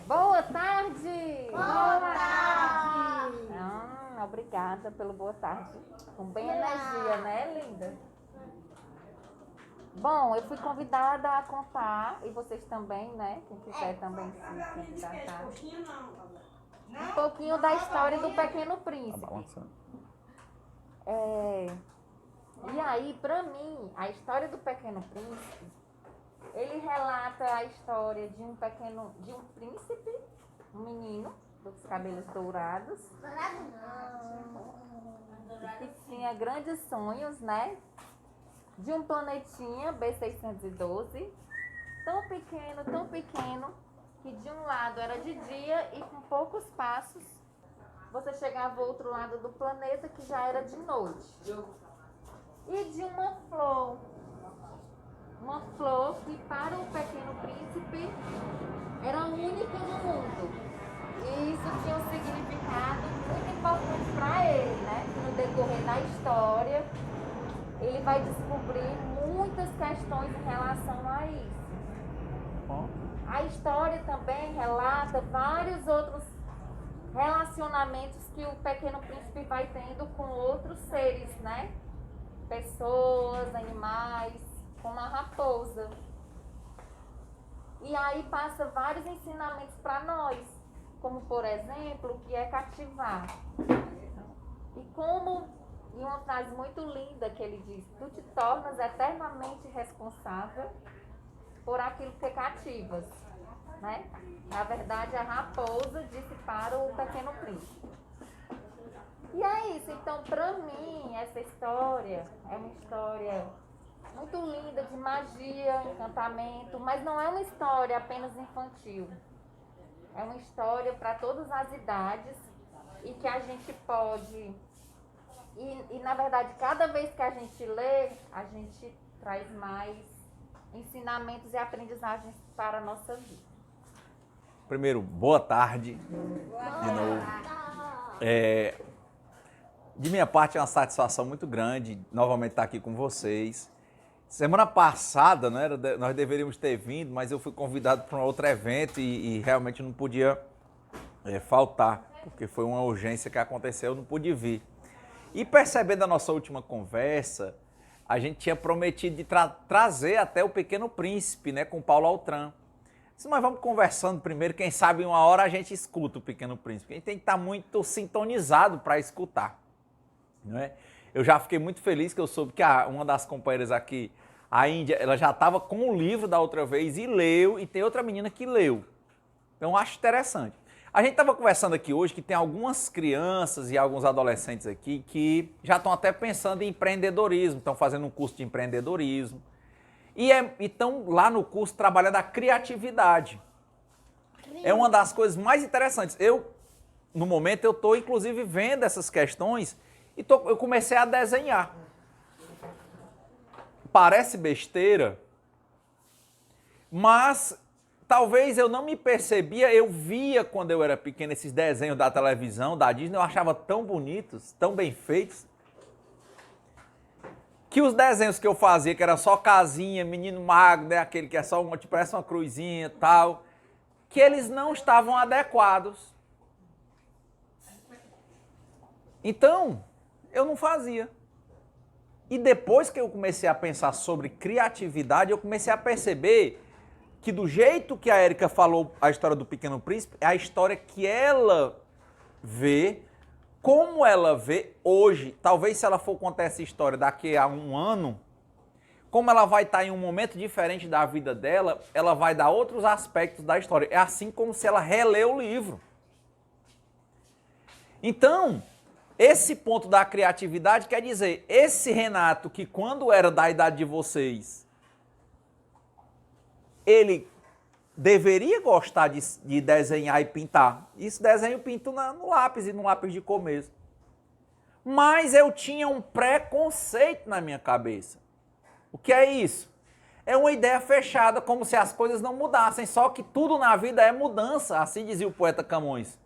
Boa tarde! Boa tarde! Obrigada pelo boa tarde. Com bem energia, né, linda? Bom, eu fui convidada a contar, e vocês também, né? Quem quiser também se candidatar. Um pouquinho da história do Pequeno Príncipe. E aí, pra mim, a história do Pequeno Príncipe, ele relata a história de um príncipe, um menino dos cabelos dourados, que tinha grandes sonhos, né? De um planetinha B612, tão pequeno, que de um lado era de dia e com poucos passos você chegava ao outro lado do planeta, que já era de noite. E de uma flor que para o Pequeno Príncipe era única no mundo. E isso tinha um significado muito importante para ele, né? Que no decorrer da história ele vai descobrir muitas questões em relação a isso. A história também relata vários outros relacionamentos que o Pequeno Príncipe vai tendo com outros seres, né? Pessoas, animais, como a raposa. E aí passa vários ensinamentos para nós, como por exemplo, o que é cativar. E uma frase muito linda que ele diz: tu te tornas eternamente responsável por aquilo que cativas, né? Na verdade, a raposa disse para o Pequeno Príncipe. E é isso. Então, para mim, essa história é uma história muito linda de magia, encantamento, mas não é uma história apenas infantil. É uma história para todas as idades e que a gente pode... E na verdade, cada vez que a gente lê, a gente traz mais ensinamentos e aprendizagens para a nossa vida. Primeiro, boa tarde. De novo. De minha parte, é uma satisfação muito grande novamente estar aqui com vocês. Semana passada, né, nós deveríamos ter vindo, mas eu fui convidado para um outro evento e realmente não podia faltar, porque foi uma urgência que aconteceu, eu não pude vir. E percebendo a nossa última conversa, a gente tinha prometido de trazer até o Pequeno Príncipe, né, com Paulo Altran. Mas vamos conversando primeiro, quem sabe uma hora a gente escuta o Pequeno Príncipe. A gente tem que estar muito sintonizado para escutar. Não é? Eu já fiquei muito feliz que eu soube que uma das companheiras aqui, a Índia, ela já estava com o livro da outra vez e leu, e tem outra menina que leu. Então eu acho interessante. A gente estava conversando aqui hoje que tem algumas crianças e alguns adolescentes aqui que já estão até pensando em empreendedorismo, estão fazendo um curso de empreendedorismo. E estão lá no curso trabalhando a criatividade. É uma das coisas mais interessantes. No momento, eu estou inclusive vendo essas questões e eu comecei a desenhar. Parece besteira, mas talvez eu não me percebia, eu via quando eu era pequeno esses desenhos da televisão, da Disney, eu achava tão bonitos, tão bem feitos, que os desenhos que eu fazia, que era só casinha, menino magro, né, aquele que é só parece uma cruzinha e tal, que eles não estavam adequados. Então, eu não fazia. E depois que eu comecei a pensar sobre criatividade, eu comecei a perceber que do jeito que a Érica falou a história do Pequeno Príncipe, é a história que ela vê, como ela vê hoje. Talvez se ela for contar essa história daqui a um ano, como ela vai estar em um momento diferente da vida dela, ela vai dar outros aspectos da história. É assim como se ela relê o livro. Então, esse ponto da criatividade quer dizer, esse Renato que quando era da idade de vocês, ele deveria gostar de desenhar e pintar. Isso desenho eu pinto no lápis e no lápis de cor mesmo. Mas eu tinha um preconceito na minha cabeça. O que é isso? É uma ideia fechada, como se as coisas não mudassem. Só que tudo na vida é mudança, assim dizia o poeta Camões.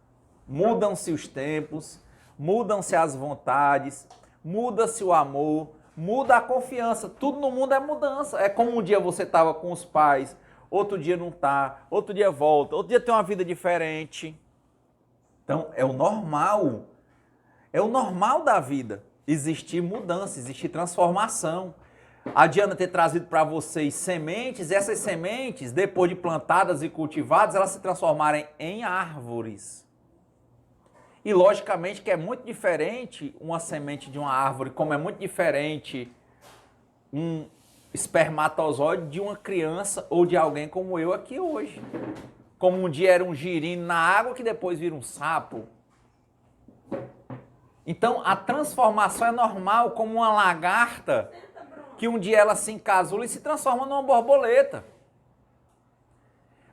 Mudam-se os tempos, mudam-se as vontades, muda-se o amor, muda a confiança. Tudo no mundo é mudança. É como um dia você estava com os pais, outro dia não está, outro dia volta, outro dia tem uma vida diferente. Então, é o normal da vida, existir mudança, existir transformação. A Diana ter trazido para vocês sementes, essas sementes, depois de plantadas e cultivadas, elas se transformarem em árvores. E logicamente que é muito diferente uma semente de uma árvore, como é muito diferente um espermatozoide de uma criança ou de alguém como eu aqui hoje. Como um dia era um girino na água que depois vira um sapo. Então a transformação é normal, como uma lagarta que um dia ela se encasula e se transforma numa borboleta.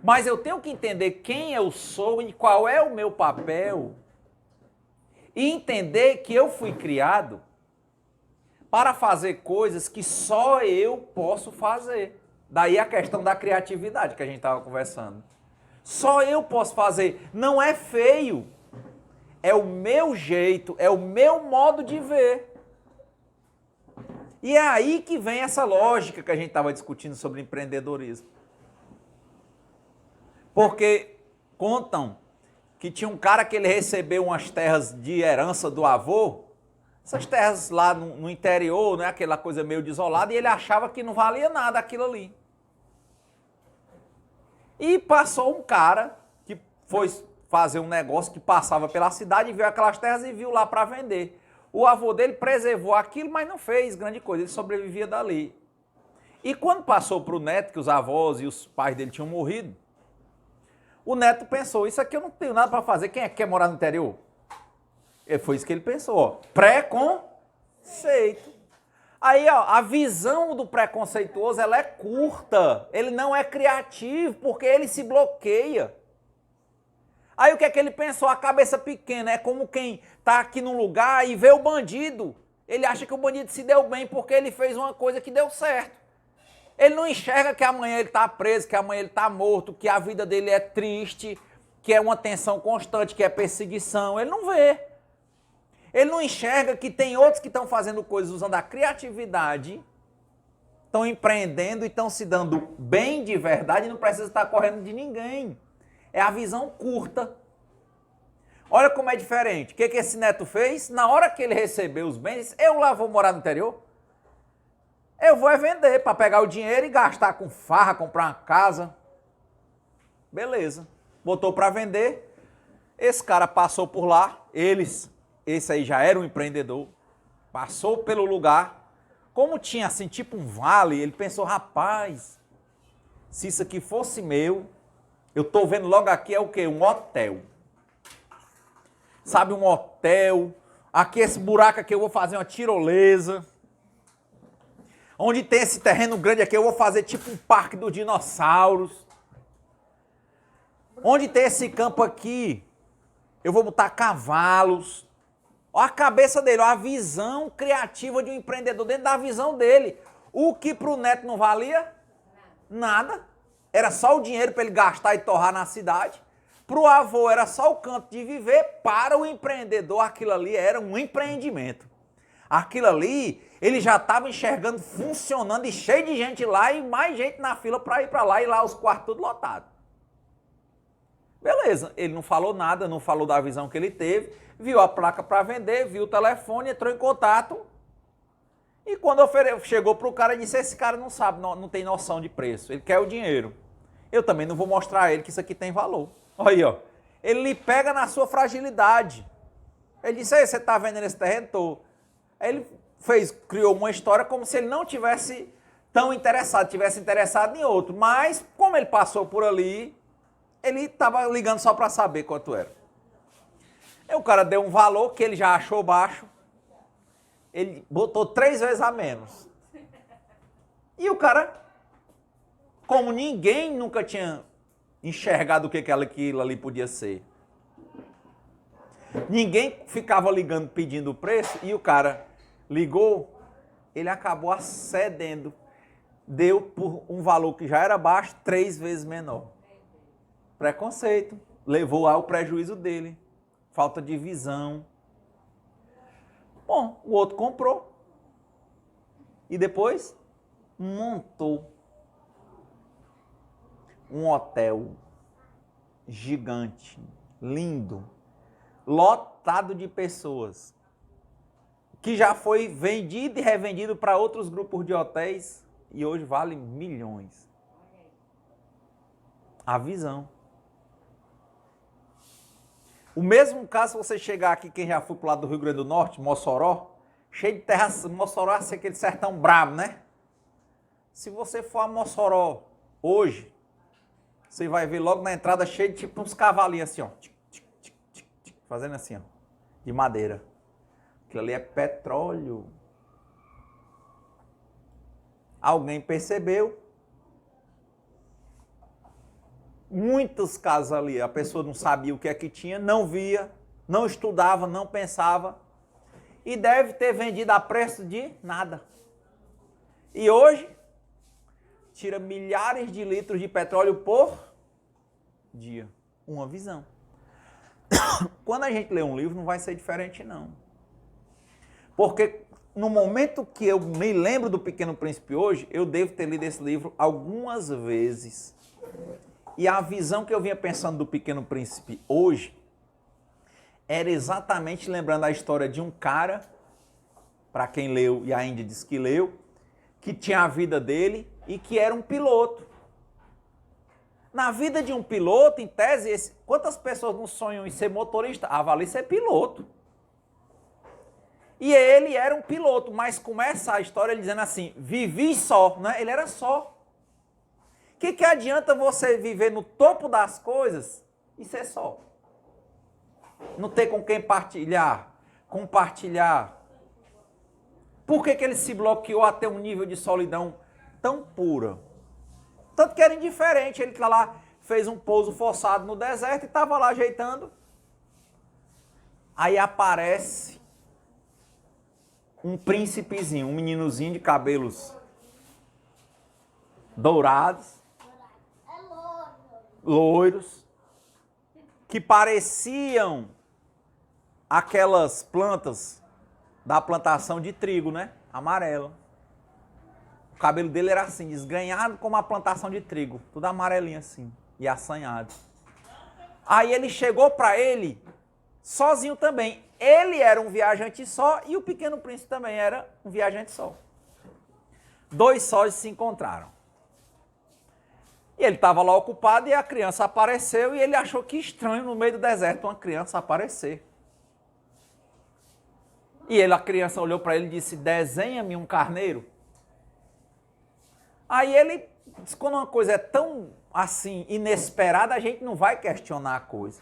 Mas eu tenho que entender quem eu sou e qual é o meu papel e entender que eu fui criado para fazer coisas que só eu posso fazer. Daí a questão da criatividade que a gente estava conversando. Só eu posso fazer. Não é feio. É o meu jeito, é o meu modo de ver. E é aí que vem essa lógica que a gente estava discutindo sobre empreendedorismo. Porque contam que tinha um cara que ele recebeu umas terras de herança do avô, essas terras lá no interior, né, aquela coisa meio desolada, e ele achava que não valia nada aquilo ali. E passou um cara que foi fazer um negócio que passava pela cidade e viu aquelas terras e viu lá para vender. O avô dele preservou aquilo, mas não fez grande coisa, ele sobrevivia dali. E quando passou para o neto, que os avós e os pais dele tinham morrido, o neto pensou, isso aqui eu não tenho nada para fazer, quem é que quer morar no interior? Foi isso que ele pensou, ó, preconceito. Aí, ó, a visão do preconceituoso, ela é curta, ele não é criativo, porque ele se bloqueia. Aí o que é que ele pensou? A cabeça pequena, é como quem está aqui num lugar e vê o bandido. Ele acha que o bandido se deu bem porque ele fez uma coisa que deu certo. Ele não enxerga que amanhã ele está preso, que amanhã ele está morto, que a vida dele é triste, que é uma tensão constante, que é perseguição. Ele não vê. Ele não enxerga que tem outros que estão fazendo coisas usando a criatividade, estão empreendendo e estão se dando bem de verdade e não precisa estar correndo de ninguém. É a visão curta. Olha como é diferente. O que esse neto fez? Na hora que ele recebeu os bens, eu lá vou morar no interior. Eu vou vender para pegar o dinheiro e gastar com farra, comprar uma casa. Beleza. Botou para vender. Esse cara passou por lá. Esse aí já era um empreendedor. Passou pelo lugar. Como tinha assim, tipo um vale, ele pensou, rapaz, se isso aqui fosse meu, eu tô vendo logo aqui é o quê? Um hotel. Sabe, um hotel. Aqui esse buraco aqui eu vou fazer uma tirolesa. Onde tem esse terreno grande aqui eu vou fazer tipo um parque dos dinossauros. Onde tem esse campo aqui eu vou botar cavalos. Olha a cabeça dele, olha a visão criativa de um empreendedor dentro da visão dele. O que para o neto não valia? Nada. Era só o dinheiro para ele gastar e torrar na cidade. Para o avô era só o canto de viver. Para o empreendedor aquilo ali era um empreendimento. Aquilo ali ele já estava enxergando, funcionando e cheio de gente lá e mais gente na fila para ir para lá e lá os quartos tudo lotados. Beleza, ele não falou nada, não falou da visão que ele teve, viu a placa para vender, viu o telefone, entrou em contato. E quando chegou para o cara, disse, esse cara não sabe, não tem noção de preço, ele quer o dinheiro. Eu também não vou mostrar a ele que isso aqui tem valor. Olha aí, ó. Ele lhe pega na sua fragilidade. Ele disse, aí, você está vendendo esse terreno? Tô. Aí ele criou uma história como se ele não tivesse tão interessado, tivesse interessado em outro. Mas, como ele passou por ali, ele estava ligando só para saber quanto era. Aí o cara deu um valor que ele já achou baixo. Ele botou 3 vezes a menos. E o cara, como ninguém nunca tinha enxergado o que aquilo ali podia ser, ninguém ficava ligando pedindo o preço e o cara ligou, ele acabou cedendo. Deu por um valor que já era baixo, 3 vezes menor. Preconceito. Levou ao prejuízo dele. Falta de visão. Bom, o outro comprou. E depois montou. um hotel gigante, lindo, lotado de pessoas, que já foi vendido e revendido para outros grupos de hotéis e hoje vale milhões. A visão. O mesmo caso, se você chegar aqui, quem já foi para o lado do Rio Grande do Norte, Mossoró, cheio de terra, Mossoró é aquele sertão brabo, né? Se você for a Mossoró hoje, você vai ver logo na entrada cheio de tipo uns cavalinhos assim, ó. Fazendo assim, ó. De madeira. Aquilo ali é petróleo. Alguém percebeu. Muitos casos ali, a pessoa não sabia o que é que tinha, não via, não estudava, não pensava. E deve ter vendido a preço de nada. E hoje, tira milhares de litros de petróleo por dia. Uma visão. Quando a gente lê um livro, não vai ser diferente, não. Porque no momento que eu me lembro do Pequeno Príncipe hoje, eu devo ter lido esse livro algumas vezes. E a visão que eu vinha pensando do Pequeno Príncipe hoje era exatamente lembrando a história de um cara, para quem leu e ainda diz que leu, que tinha a vida dele e que era um piloto. Na vida de um piloto, em tese, quantas pessoas não sonham em ser motorista? Vale ser piloto. E ele era um piloto, mas começa a história ele dizendo assim, vivi só, né? Ele era só. O que adianta você viver no topo das coisas e ser só? Não ter com quem compartilhar. Por que ele se bloqueou até um nível de solidão tão pura? Tanto que era indiferente, ele lá fez um pouso forçado no deserto e estava lá ajeitando. Aí aparece um príncipezinho, um meninozinho de cabelos dourados, loiros, que pareciam aquelas plantas da plantação de trigo, né? Amarelo. O cabelo dele era assim, desgrenhado como a plantação de trigo, tudo amarelinho assim, e assanhado. Aí ele chegou para ele, sozinho também. Ele era um viajante só e o Pequeno Príncipe também era um viajante só. Dois sóis se encontraram. E ele estava lá ocupado e a criança apareceu e ele achou que estranho no meio do deserto uma criança aparecer. E a criança olhou para ele e disse, desenha-me um carneiro. Aí ele disse, quando uma coisa é tão assim inesperada, a gente não vai questionar a coisa.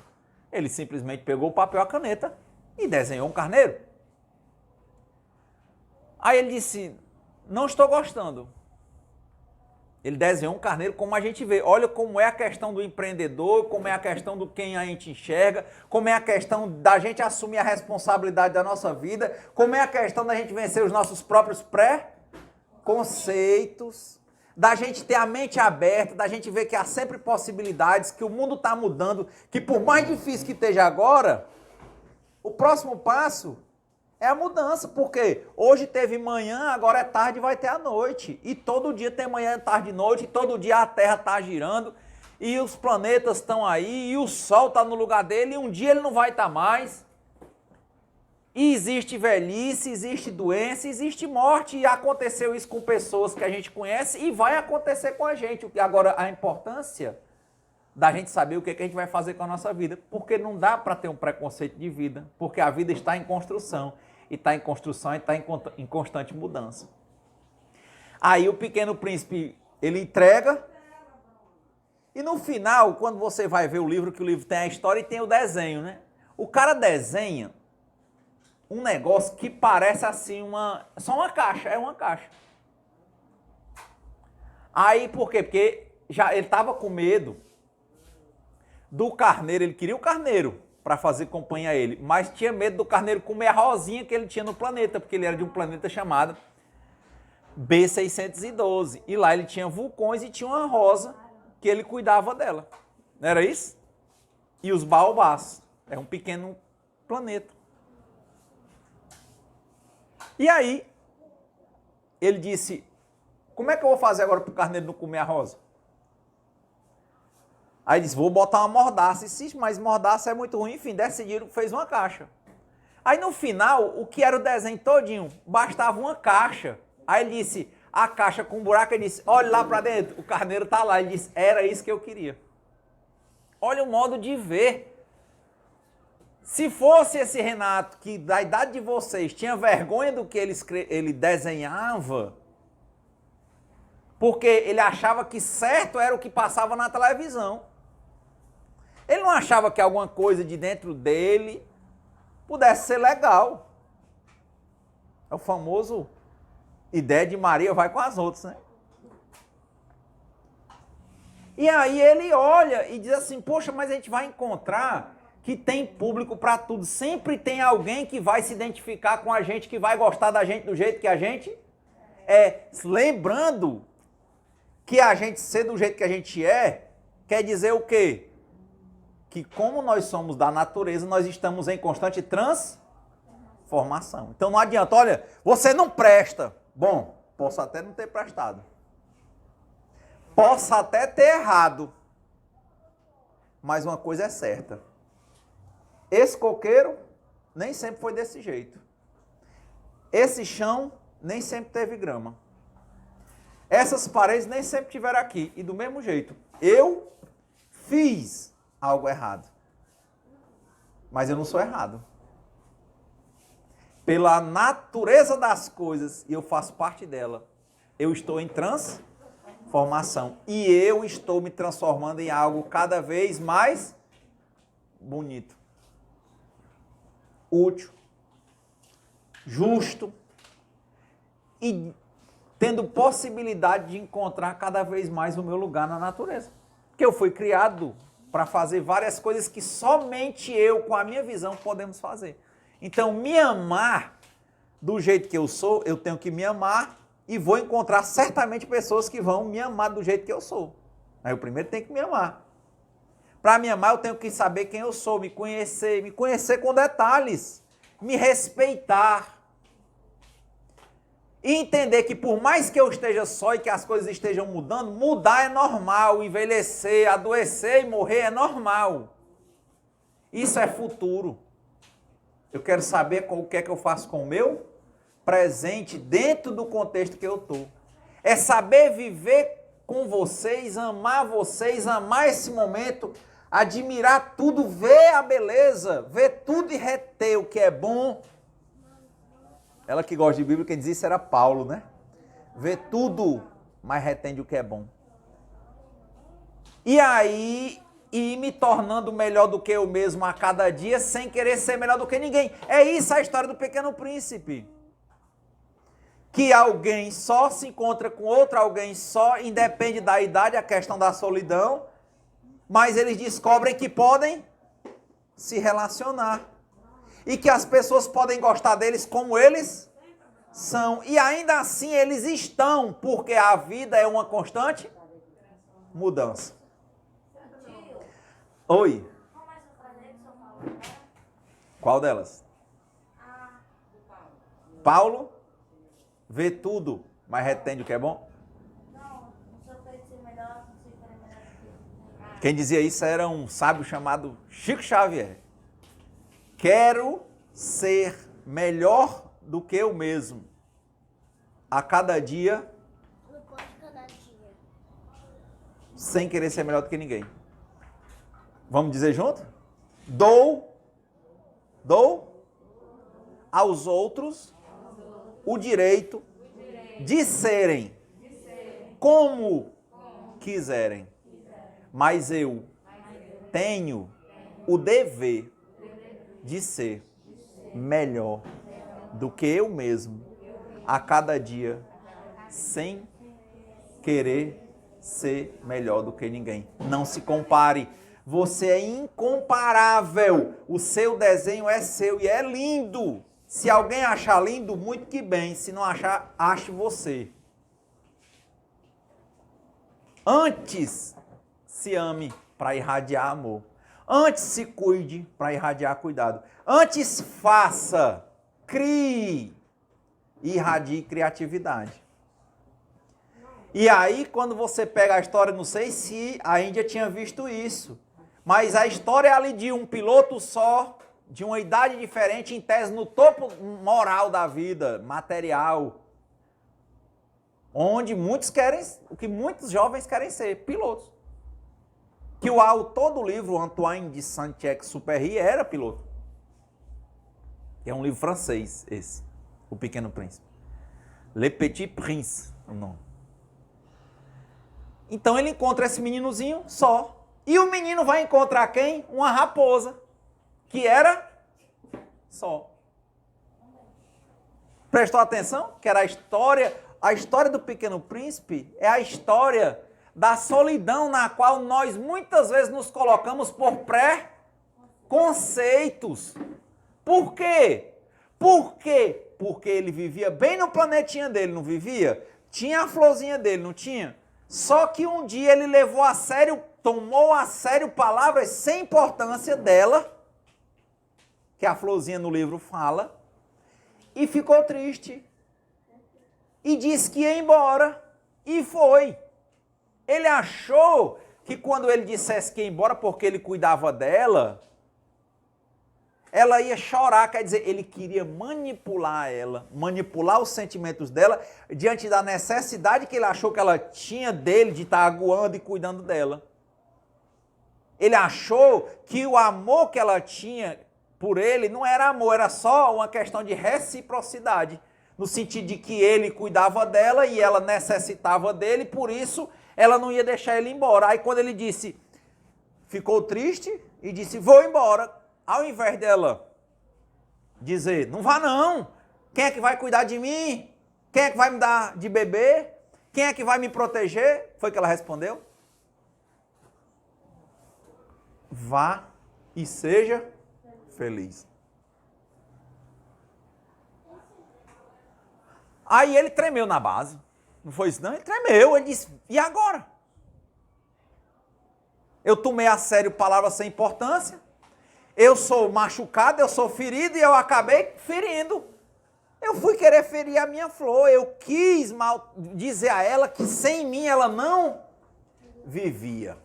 Ele simplesmente pegou o papel e a caneta e desenhou um carneiro. Aí ele disse, não estou gostando. Ele desenhou um carneiro como a gente vê. Olha como é a questão do empreendedor, como é a questão do quem a gente enxerga, como é a questão da gente assumir a responsabilidade da nossa vida, como é a questão da gente vencer os nossos próprios pré-conceitos, da gente ter a mente aberta, da gente ver que há sempre possibilidades, que o mundo está mudando, que por mais difícil que esteja agora, o próximo passo é a mudança, porque hoje teve manhã, agora é tarde, vai ter a noite. E todo dia tem manhã, tarde e noite, e todo dia a Terra está girando, e os planetas estão aí, e o Sol está no lugar dele, e um dia ele não vai estar mais. E existe velhice, existe doença, existe morte, e aconteceu isso com pessoas que a gente conhece, e vai acontecer com a gente. Agora, a importância da gente saber o que a gente vai fazer com a nossa vida, porque não dá para ter um preconceito de vida, porque a vida está em construção. E está em construção e está em constante mudança. Aí o Pequeno Príncipe, ele entrega. E no final, quando você vai ver o livro, que o livro tem a história e tem o desenho, né? O cara desenha um negócio que parece assim só uma caixa, é uma caixa. Aí por quê? Porque já ele estava com medo do carneiro, ele queria o carneiro para fazer companhia a ele, mas tinha medo do carneiro comer a rosinha que ele tinha no planeta, porque ele era de um planeta chamado B612. E lá ele tinha vulcões e tinha uma rosa que ele cuidava dela. Não era isso? E os baobás. É um pequeno planeta. E aí, ele disse, como é que eu vou fazer agora para o carneiro não comer a rosa? Aí disse, vou botar uma mordaça. E disse, mas mordaça é muito ruim. Enfim, decidiram, fez uma caixa. Aí no final, o que era o desenho todinho? Bastava uma caixa. Aí ele disse, a caixa com um buraco, ele disse, olha lá para dentro, o carneiro tá lá. Ele disse, era isso que eu queria. Olha o modo de ver. Se fosse esse Renato, que da idade de vocês tinha vergonha do que ele desenhava, porque ele achava que certo era o que passava na televisão. Ele não achava que alguma coisa de dentro dele pudesse ser legal. É o famoso ideia de Maria vai com as outras, né? E aí ele olha e diz assim, poxa, mas a gente vai encontrar que tem público para tudo. Sempre tem alguém que vai se identificar com a gente, que vai gostar da gente do jeito que a gente é. Lembrando que a gente ser do jeito que a gente é, quer dizer o quê? Que como nós somos da natureza, nós estamos em constante transformação. Então não adianta, olha, você não presta. Bom, posso até não ter prestado. Posso até ter errado. Mas uma coisa é certa. Esse coqueiro nem sempre foi desse jeito. Esse chão nem sempre teve grama. Essas paredes nem sempre tiveram aqui. E do mesmo jeito, eu fiz algo errado. Mas eu não sou errado. Pela natureza das coisas, e eu faço parte dela, eu estou em transformação. E eu estou me transformando em algo cada vez mais bonito, útil, justo e tendo possibilidade de encontrar cada vez mais o meu lugar na natureza. Porque eu fui criado para fazer várias coisas que somente eu, com a minha visão, podemos fazer. Então, me amar do jeito que eu sou, eu tenho que me amar e vou encontrar certamente pessoas que vão me amar do jeito que eu sou. Mas eu primeiro tenho que me amar. Para me amar, eu tenho que saber quem eu sou, me conhecer com detalhes, me respeitar. E entender que por mais que eu esteja só e que as coisas estejam mudando, mudar é normal, envelhecer, adoecer e morrer é normal. Isso é futuro. Eu quero saber o que é que eu faço com o meu presente dentro do contexto que eu estou. É saber viver com vocês, amar esse momento, admirar tudo, ver a beleza, ver tudo e reter o que é bom. Ela que gosta de Bíblia, quem diz isso era Paulo, né? Ver tudo, mas retende o que é bom. E aí, ir me tornando melhor do que eu mesmo a cada dia, sem querer ser melhor do que ninguém. É isso a história do Pequeno Príncipe. Que alguém só se encontra com outro alguém só, independe da idade, a questão da solidão, mas eles descobrem que podem se relacionar. E que as pessoas podem gostar deles como eles são. E ainda assim eles estão, porque a vida é uma constante mudança. Oi. Qual delas? Paulo vê tudo, mas retende o que é bom? Quem dizia isso era um sábio chamado Chico Xavier. Quero ser melhor do que eu mesmo. A cada dia. Sem querer ser melhor do que ninguém. Vamos dizer junto? Dou aos outros o direito de serem como quiserem. Mas eu tenho o dever de ser melhor do que eu mesmo a cada dia, sem querer ser melhor do que ninguém. Não se compare. Você é incomparável. O seu desenho é seu e é lindo. Se alguém achar lindo, muito que bem. Se não achar, ache você. Antes, se ame para irradiar amor. Antes se cuide para irradiar cuidado. Antes faça, crie, irradie criatividade. E aí, quando você pega a história, não sei se a Índia tinha visto isso, mas a história é ali de um piloto só, de uma idade diferente, em tese no topo moral da vida, material, onde muitos querem, o que muitos jovens querem ser, pilotos. Que o autor do livro, Antoine de Saint-Exupéry, era piloto. Que é um livro francês, esse, O Pequeno Príncipe. Le Petit Prince, o nome. Então ele encontra esse meninozinho só. E o menino vai encontrar quem? Uma raposa, que era só. Prestou atenção? Que era a história do Pequeno Príncipe é a história da solidão na qual nós muitas vezes nos colocamos por pré-conceitos. Por quê? Por quê? Porque ele vivia bem no planetinha dele, não vivia? Tinha a florzinha dele, não tinha? Só que um dia ele levou a sério, tomou a sério palavras sem importância dela, que a florzinha no livro fala, e ficou triste. E disse que ia embora, e foi. Ele achou que quando ele dissesse que ia embora porque ele cuidava dela, ela ia chorar, quer dizer, ele queria manipular ela, manipular os sentimentos dela diante da necessidade que ele achou que ela tinha dele de estar aguando e cuidando dela. Ele achou que o amor que ela tinha por ele não era amor, era só uma questão de reciprocidade, no sentido de que ele cuidava dela e ela necessitava dele, por isso ela não ia deixar ele embora. Aí quando ele disse, ficou triste e disse, vou embora. Ao invés dela dizer, não vá não, quem é que vai cuidar de mim? Quem é que vai me dar de beber? Quem é que vai me proteger? Foi que ela respondeu. Vá e seja feliz. Aí ele tremeu na base. Não foi isso não? Ele tremeu, ele disse, e agora? Eu tomei a sério palavras sem importância. Eu sou machucado, eu sou ferido e eu acabei ferindo. Eu fui querer ferir a minha flor. Eu quis dizer a ela que sem mim ela não vivia.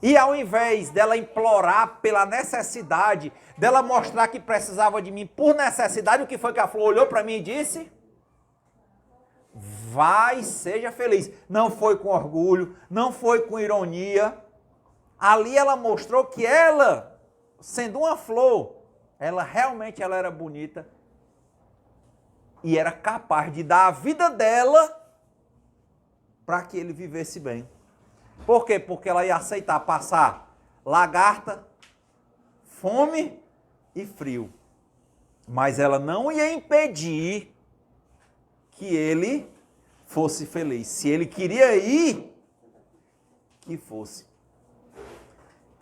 E ao invés dela implorar pela necessidade, dela mostrar que precisava de mim por necessidade, o que foi que a flor olhou para mim e disse? Vai, seja feliz. Não foi com orgulho, não foi com ironia. Ali ela mostrou que ela, sendo uma flor, ela realmente era bonita e era capaz de dar a vida dela para que ele vivesse bem. Por quê? Porque ela ia aceitar passar lagarta, fome e frio. Mas ela não ia impedir que ele fosse feliz. Se ele queria ir, que fosse.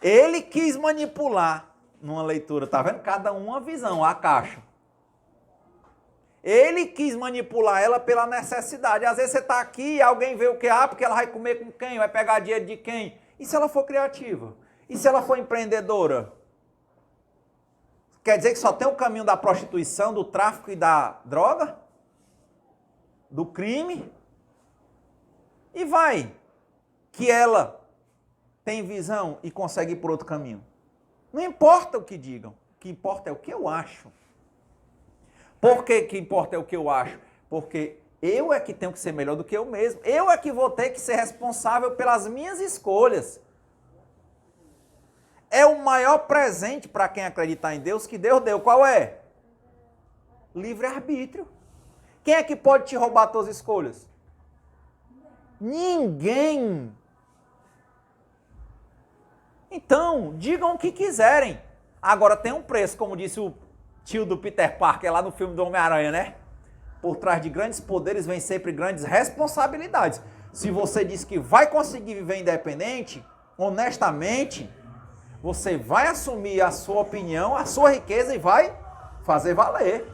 Ele quis manipular numa leitura, tá vendo? Cada um uma visão, a caixa. Ele quis manipular ela pela necessidade. Às vezes você está aqui e alguém vê o que? Ah, porque ela vai comer com quem? Vai pegar dinheiro de quem? E se ela for criativa? E se ela for empreendedora? Quer dizer que só tem o caminho da prostituição, do tráfico e da droga? Do crime? E vai que ela tem visão e consegue ir por outro caminho. Não importa o que digam, o que importa é o que eu acho. Por que importa é o que eu acho? Porque eu é que tenho que ser melhor do que eu mesmo. Eu é que vou ter que ser responsável pelas minhas escolhas. É o maior presente para quem acreditar em Deus que Deus deu. Qual é? Livre-arbítrio. Quem é que pode te roubar as tuas escolhas? Ninguém. Então, digam o que quiserem. Agora tem um preço, como disse o tio do Peter Parker lá no filme do Homem-Aranha, né? Por trás de grandes poderes vem sempre grandes responsabilidades. Se você diz que vai conseguir viver independente, honestamente, você vai assumir a sua opinião, a sua riqueza e vai fazer valer.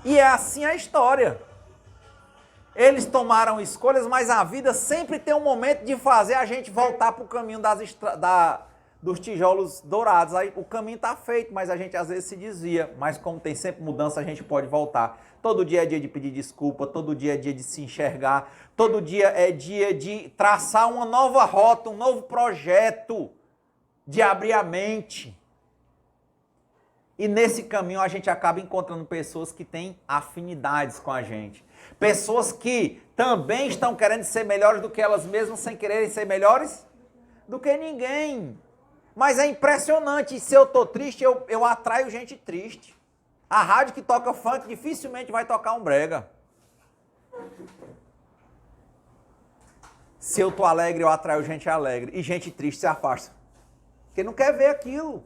E é assim a história. Eles tomaram escolhas, mas a vida sempre tem um momento de fazer a gente voltar para o caminho dos tijolos dourados. Aí o caminho está feito, mas a gente às vezes se desvia. Mas como tem sempre mudança, a gente pode voltar. Todo dia é dia de pedir desculpa, todo dia é dia de se enxergar, todo dia é dia de traçar uma nova rota, um novo projeto, de abrir a mente. E nesse caminho a gente acaba encontrando pessoas que têm afinidades com a gente. Pessoas que também estão querendo ser melhores do que elas mesmas, sem quererem ser melhores do que ninguém. Mas é impressionante, se eu estou triste, eu atraio gente triste. A rádio que toca funk dificilmente vai tocar um brega. Se eu estou alegre, eu atraio gente alegre. E gente triste se afasta. Porque não quer ver aquilo.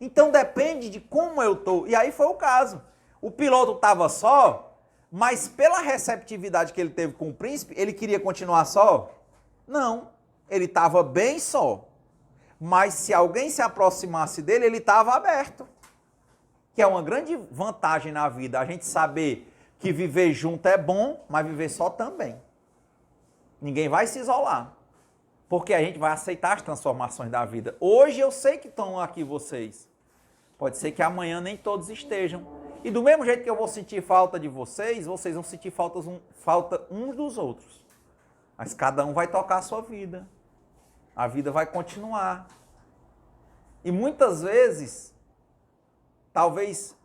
Então depende de como eu estou. E aí foi o caso. O piloto estava só, mas pela receptividade que ele teve com o príncipe, ele queria continuar só? Não. Ele estava bem só. Mas se alguém se aproximasse dele, ele estava aberto. Que é uma grande vantagem na vida, a gente saber que viver junto é bom, mas viver só também. Ninguém vai se isolar, porque a gente vai aceitar as transformações da vida. Hoje eu sei que estão aqui vocês. Pode ser que amanhã nem todos estejam. E do mesmo jeito que eu vou sentir falta de vocês, vocês vão sentir falta uns dos outros. Mas cada um vai tocar a sua vida. A vida vai continuar. E muitas vezes, talvez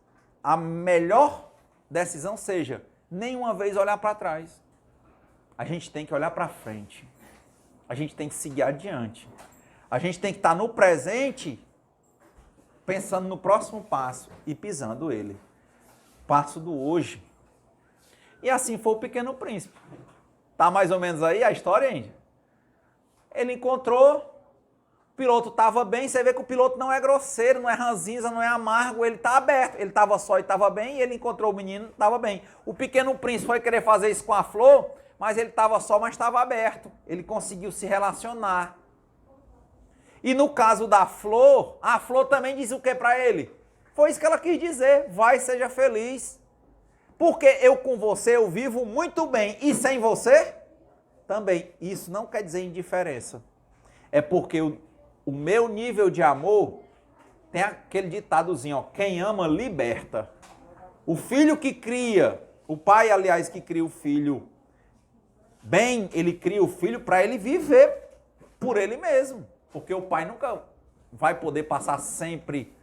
a melhor decisão seja nenhuma vez olhar para trás. A gente tem que olhar para frente. A gente tem que seguir adiante. A gente tem que estar no presente, pensando no próximo passo e pisando ele. Passo do hoje. E assim foi o Pequeno Príncipe. Tá mais ou menos aí a história, Índia? Ele encontrou, o piloto estava bem, você vê que o piloto não é grosseiro, não é ranzinza, não é amargo, ele está aberto. Ele estava só e estava bem, e ele encontrou o menino, estava bem. O Pequeno Príncipe foi querer fazer isso com a Flor, mas ele estava só, mas estava aberto. Ele conseguiu se relacionar. E no caso da Flor, a Flor também disse o que para ele? Foi isso que ela quis dizer, vai, seja feliz. Porque eu com você, eu vivo muito bem, e sem você, também. Isso não quer dizer indiferença. É porque o meu nível de amor tem aquele ditadozinho, ó, quem ama liberta. O filho que cria, o pai, aliás, que cria o filho bem, ele cria o filho para ele viver por ele mesmo. Porque o pai nunca vai poder passar sempre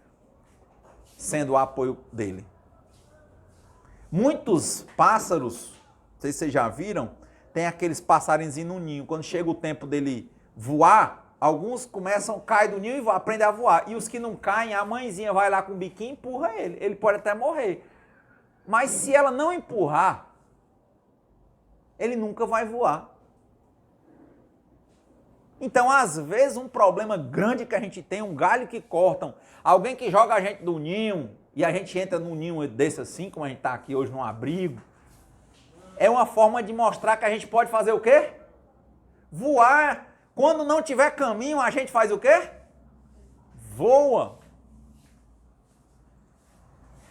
sendo o apoio dele. Muitos pássaros, não sei se vocês já viram, tem aqueles passarinhos no ninho. Quando chega o tempo dele voar, alguns caem do ninho e aprendem a voar. E os que não caem, a mãezinha vai lá com o biquinho e empurra ele. Ele pode até morrer. Mas se ela não empurrar, ele nunca vai voar. Então, às vezes, um problema grande que a gente tem, um galho que cortam, alguém que joga a gente do ninho, e a gente entra num ninho desse assim, como a gente está aqui hoje num abrigo, é uma forma de mostrar que a gente pode fazer o quê? Voar. Quando não tiver caminho, a gente faz o quê? Voa.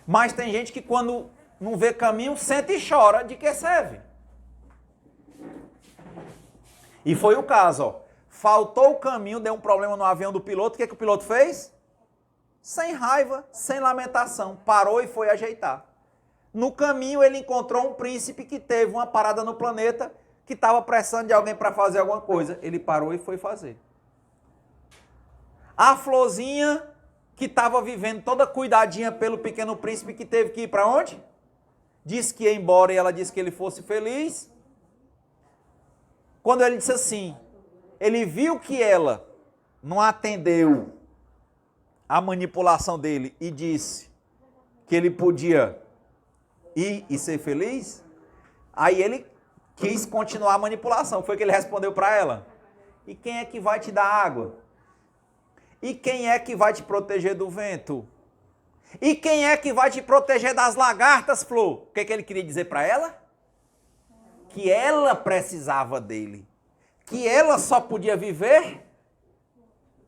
Mas tem gente que quando não vê caminho, senta e chora. De que serve? E foi o caso, ó. Faltou o caminho, deu um problema no avião do piloto. O que o piloto fez? Sem raiva, sem lamentação. Parou e foi ajeitar. No caminho ele encontrou um príncipe que teve uma parada no planeta que estava precisando de alguém para fazer alguma coisa. Ele parou e foi fazer. A florzinha que estava vivendo toda cuidadinha pelo Pequeno Príncipe que teve que ir para onde? Disse que ia embora e ela disse que ele fosse feliz. Quando ele disse assim, ele viu que ela não atendeu a manipulação dele e disse que ele podia ir e ser feliz, aí ele quis continuar a manipulação. Foi que ele respondeu para ela. E quem é que vai te dar água? E quem é que vai te proteger do vento? E quem é que vai te proteger das lagartas, Flor? O que ele queria dizer para ela? Que ela precisava dele. Que ela só podia viver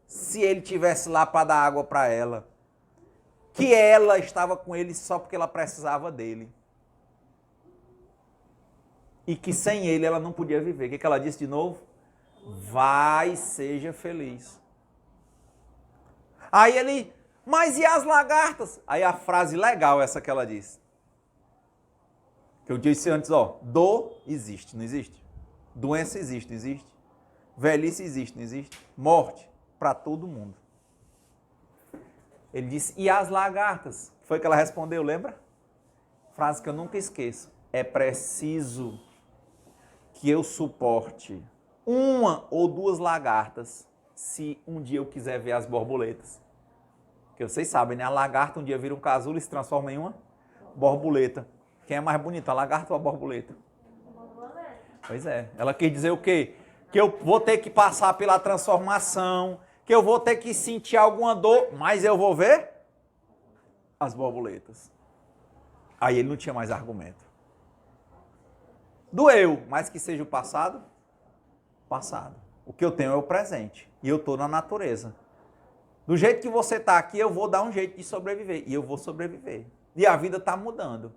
se ele tivesse lá para dar água para ela. Que ela estava com ele só porque ela precisava dele. E que sem ele ela não podia viver. O que ela disse de novo? Vai, seja feliz. Aí ele, mas e as lagartas? Aí a frase legal essa que ela disse. Que eu disse antes, ó, dor existe, não existe? Doença existe, não existe? Velhice existe, não existe? Morte para todo mundo. Ele disse, e as lagartas? Foi que ela respondeu, lembra? Frase que eu nunca esqueço. É preciso que eu suporte uma ou duas lagartas se um dia eu quiser ver as borboletas. Porque vocês sabem, né? A lagarta um dia vira um casulo e se transforma em uma borboleta. Quem é mais bonito, a lagarta ou a borboleta? Pois é. Ela quis dizer o quê? Que eu vou ter que passar pela transformação, que eu vou ter que sentir alguma dor, mas eu vou ver as borboletas. Aí ele não tinha mais argumento. Doeu, mas que seja o passado, passado. O que eu tenho é o presente. E eu estou na natureza. Do jeito que você está aqui, eu vou dar um jeito de sobreviver. E eu vou sobreviver. E a vida está mudando.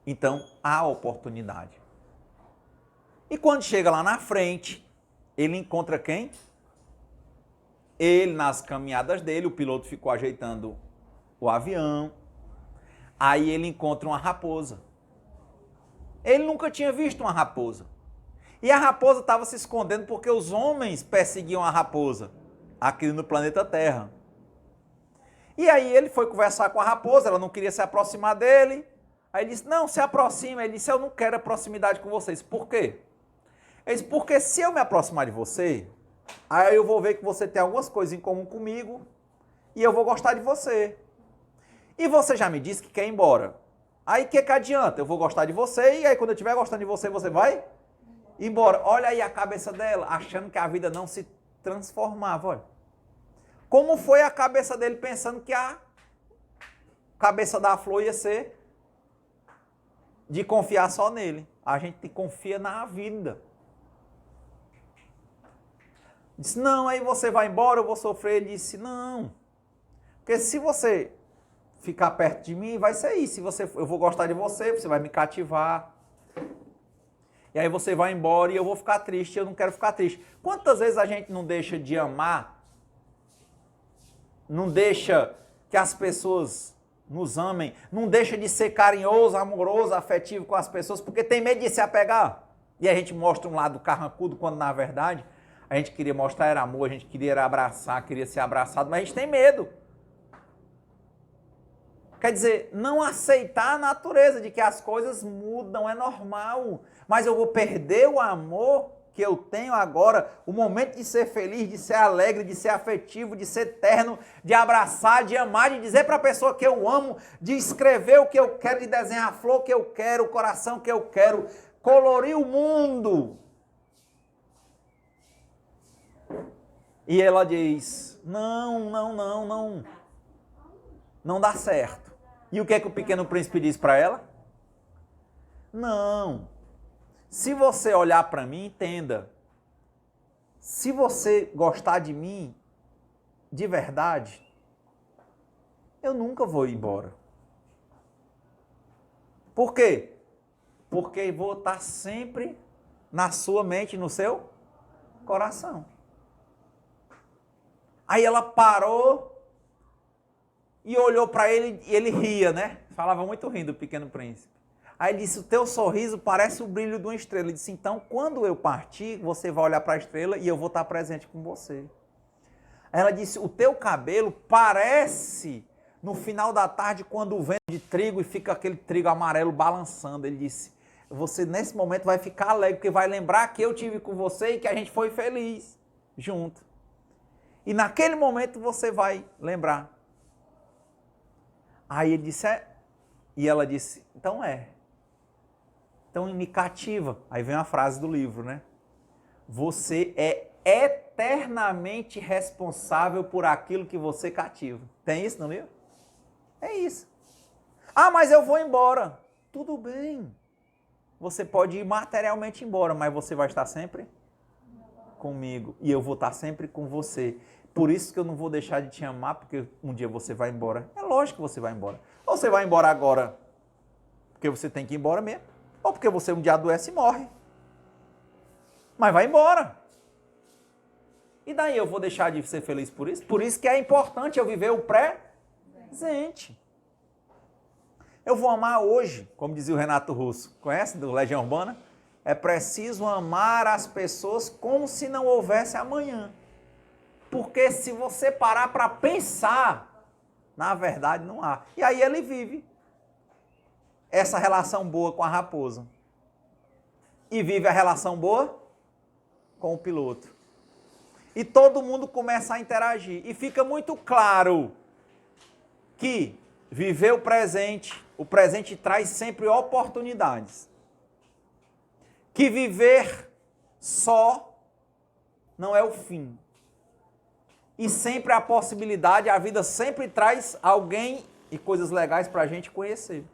Então, há oportunidade. E quando chega lá na frente, ele encontra quem? Ele, nas caminhadas dele, o piloto ficou ajeitando o avião. Aí ele encontra uma raposa. Ele nunca tinha visto uma raposa. E a raposa estava se escondendo porque os homens perseguiam a raposa aqui no planeta Terra. E aí ele foi conversar com a raposa, ela não queria se aproximar dele. Aí ele disse, não, se aproxima. Ele disse, eu não quero a proximidade com vocês. Por quê? Ele disse, porque se eu me aproximar de você, aí eu vou ver que você tem algumas coisas em comum comigo e eu vou gostar de você. E você já me disse que quer ir embora. Aí o que adianta? Eu vou gostar de você e aí quando eu estiver gostando de você, você vai embora. Olha aí a cabeça dela, achando que a vida não se transformava. Olha. Como foi a cabeça dele pensando que a cabeça da flor ia ser de confiar só nele. A gente confia na vida. Disse, não, aí você vai embora, eu vou sofrer. Ele disse, não. Porque se você ficar perto de mim, vai ser isso. Eu vou gostar de você, você vai me cativar. E aí você vai embora e eu vou ficar triste, eu não quero ficar triste. Quantas vezes a gente não deixa de amar? Não deixa que as pessoas nos amem? Não deixa de ser carinhoso, amoroso, afetivo com as pessoas, porque tem medo de se apegar? E a gente mostra um lado carrancudo, quando na verdade a gente queria mostrar era amor, a gente queria era abraçar, queria ser abraçado, mas a gente tem medo. Quer dizer, não aceitar a natureza de que as coisas mudam, é normal. Mas eu vou perder o amor que eu tenho agora, o momento de ser feliz, de ser alegre, de ser afetivo, de ser terno, de abraçar, de amar, de dizer para a pessoa que eu amo, de escrever o que eu quero, de desenhar a flor que eu quero, o coração que eu quero, colorir o mundo. E ela diz, não dá certo. E o que é que o Pequeno Príncipe diz para ela? Não. Se você olhar para mim, entenda. Se você gostar de mim, de verdade, eu nunca vou embora. Por quê? Porque vou estar sempre na sua mente, no seu coração. Aí ela parou e olhou para ele e ele ria, né? Falava muito rindo, o Pequeno Príncipe. Aí ele disse, o teu sorriso parece o brilho de uma estrela. Ele disse, então, quando eu partir, você vai olhar para a estrela e eu vou estar presente com você. Aí ela disse, o teu cabelo parece, no final da tarde, quando o vento de trigo e fica aquele trigo amarelo balançando. Ele disse, você nesse momento vai ficar alegre, porque vai lembrar que eu tive com você e que a gente foi feliz junto. E naquele momento você vai lembrar. Aí ele disse, e ela disse, então é. Então me cativa. Aí vem a frase do livro, né? Você é eternamente responsável por aquilo que você cativa. Tem isso no livro? É isso. Ah, mas eu vou embora. Tudo bem. Você pode ir materialmente embora, mas você vai estar sempre comigo. E eu vou estar sempre com você. Por isso que eu não vou deixar de te amar, porque um dia você vai embora. É lógico que você vai embora. Ou você vai embora agora porque você tem que ir embora mesmo, ou porque você um dia adoece e morre. Mas vai embora. E daí eu vou deixar de ser feliz por isso? Por isso que é importante eu viver o presente. Eu vou amar hoje, como dizia o Renato Russo, conhece do Legião Urbana? É preciso amar as pessoas como se não houvesse amanhã. Porque se você parar para pensar, na verdade não há. E aí ele vive essa relação boa com a raposa. E vive a relação boa com o piloto. E todo mundo começa a interagir. E fica muito claro que viver o presente traz sempre oportunidades. Que viver só não é o fim. E sempre a possibilidade, a vida sempre traz alguém e coisas legais para a gente conhecer.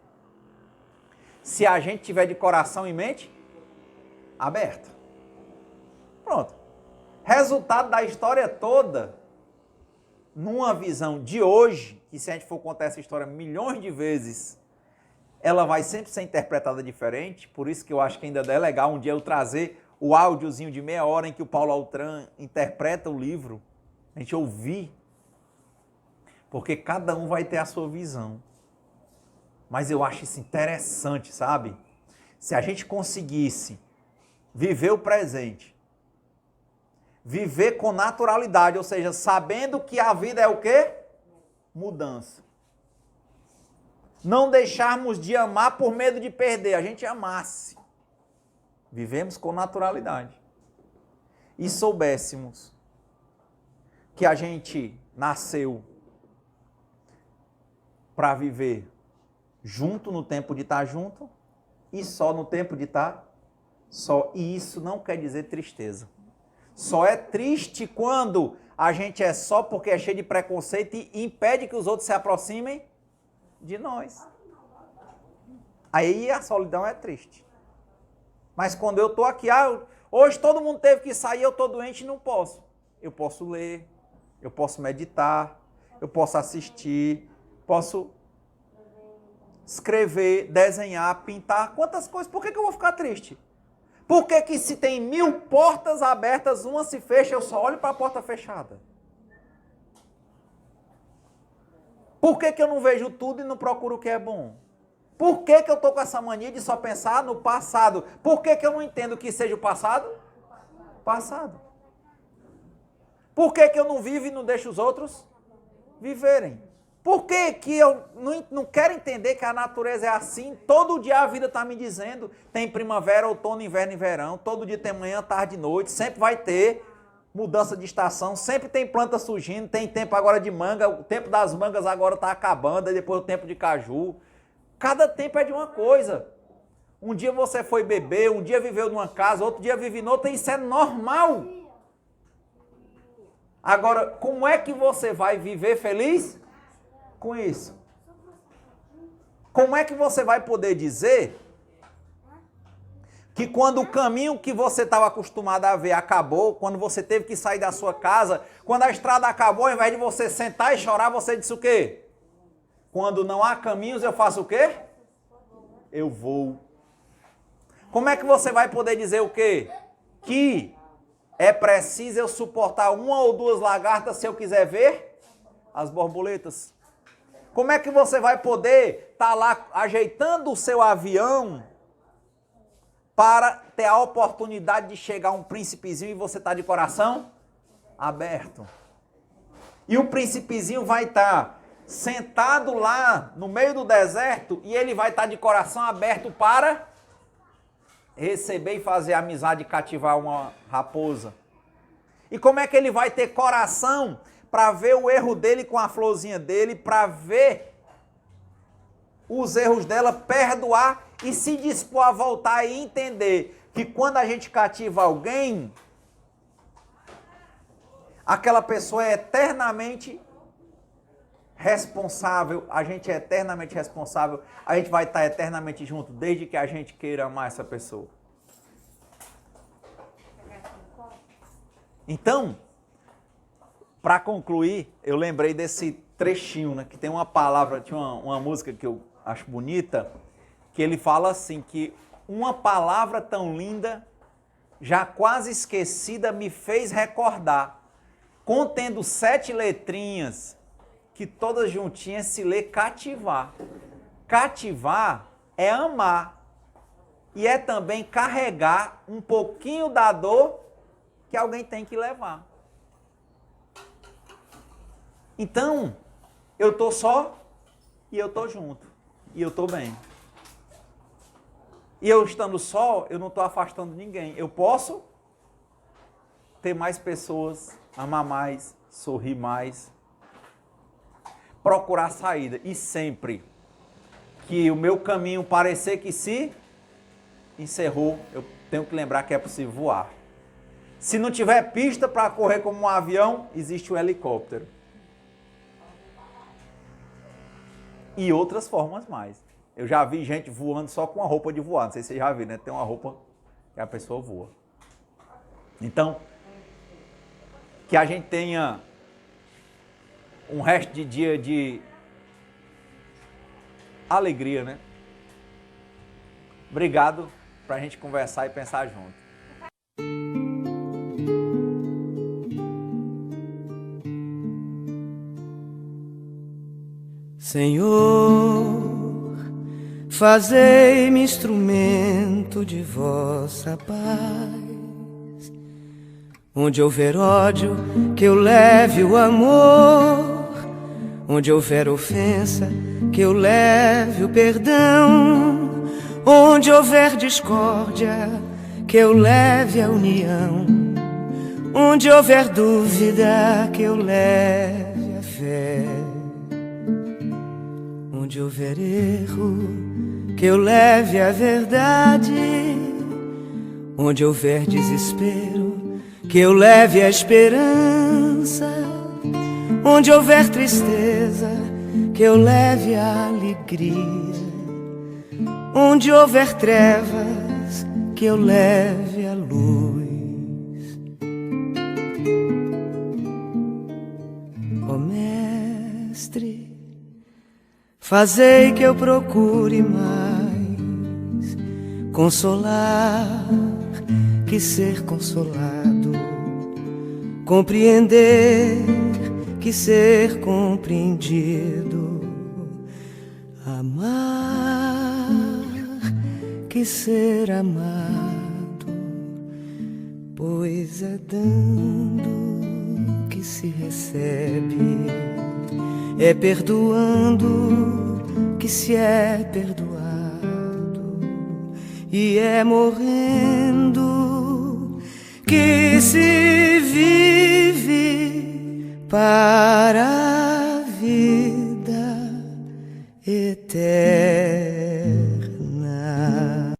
Se a gente tiver de coração e mente aberta. Pronto. Resultado da história toda, numa visão de hoje, que se a gente for contar essa história milhões de vezes, ela vai sempre ser interpretada diferente, por isso que eu acho que ainda é legal um dia eu trazer o áudiozinho de meia hora em que o Paulo Altran interpreta o livro, a gente ouvir, porque cada um vai ter a sua visão. Mas eu acho isso interessante, sabe? Se a gente conseguisse viver o presente, viver com naturalidade, ou seja, sabendo que a vida é o quê? Mudança. Não deixarmos de amar por medo de perder, a gente amasse. Vivemos com naturalidade. E soubéssemos que a gente nasceu para viver junto no tempo de estar junto e só no tempo de estar só. E isso não quer dizer tristeza. Só é triste quando a gente é só porque é cheio de preconceito e impede que os outros se aproximem de nós. Aí a solidão é triste. Mas quando eu estou aqui, hoje todo mundo teve que sair, eu estou doente e não posso. Eu posso ler, eu posso meditar, eu posso assistir, posso escrever, desenhar, pintar, quantas coisas. Por que eu vou ficar triste? Por que se tem 1000 portas abertas, uma se fecha, eu só olho para a porta fechada? Por que eu não vejo tudo e não procuro o que é bom? Por que eu estou com essa mania de só pensar no passado? Por que eu não entendo que seja o passado? Passado. Por que eu não vivo e não deixo os outros viverem? Por que eu não quero entender que a natureza é assim? Todo dia a vida está me dizendo, tem primavera, outono, inverno e verão, todo dia tem manhã, tarde e noite, sempre vai ter mudança de estação, sempre tem planta surgindo, tem tempo agora de manga, o tempo das mangas agora está acabando, aí depois o tempo de caju. Cada tempo é de uma coisa. Um dia você foi beber, um dia viveu numa casa, outro dia vive noutra, isso é normal. Agora, como é que você vai viver feliz com isso? Como é que você vai poder dizer que quando o caminho que você estava acostumado a ver acabou, quando você teve que sair da sua casa, quando a estrada acabou, ao invés de você sentar e chorar, você disse o quê? Quando não há caminhos, eu faço o quê? Eu vou. Como é que você vai poder dizer o quê? Que é preciso eu suportar 1 ou 2 lagartas se eu quiser ver as borboletas? Como é que você vai poder estar lá ajeitando o seu avião para ter a oportunidade de chegar um príncipezinho e você está de coração aberto? E o príncipezinho vai estar sentado lá no meio do deserto e ele vai estar de coração aberto para receber e fazer amizade e cativar uma raposa. E como é que ele vai ter coração para ver o erro dele com a florzinha dele, para ver os erros dela, perdoar e se dispor a voltar e entender que quando a gente cativa alguém, aquela pessoa é eternamente responsável, a gente é eternamente responsável, a gente vai estar eternamente junto, desde que a gente queira amar essa pessoa. Então, para concluir, eu lembrei desse trechinho, né, que tem uma palavra, tinha uma música que eu acho bonita, que ele fala assim, que uma palavra tão linda, já quase esquecida, me fez recordar. contendo 7 letrinhas, que todas juntinhas se lê cativar. Cativar é amar. E é também carregar um pouquinho da dor que alguém tem que levar. Então, eu estou só e eu estou junto. E eu estou bem. E eu estando só, eu não estou afastando ninguém. Eu posso ter mais pessoas, amar mais, sorrir mais, procurar saída. E sempre que o meu caminho parecer que se encerrou, eu tenho que lembrar que é possível voar. Se não tiver pista para correr como um avião, existe o helicóptero. E outras formas mais. Eu já vi gente voando só com a roupa de voar. Não sei se você já viu, né? Tem uma roupa que a pessoa voa. Então, que a gente tenha um resto de dia de alegria, né? Obrigado pra gente conversar e pensar junto. Senhor, fazei-me instrumento de vossa paz. Onde houver ódio, que eu leve o amor. Onde houver ofensa, que eu leve o perdão. Onde houver discórdia, que eu leve a união. Onde houver dúvida, que eu leve a fé. Onde houver erro, que eu leve a verdade. Onde houver desespero, que eu leve a esperança. Onde houver tristeza, que eu leve a alegria. Onde houver trevas, que eu leve a luz. Ó Mestre, fazei que eu procure mais consolar que ser consolado, compreender que ser compreendido, amar que ser amado, pois é dando que se recebe, é perdoando que se é perdoado, e é morrendo que se vive para a vida eterna.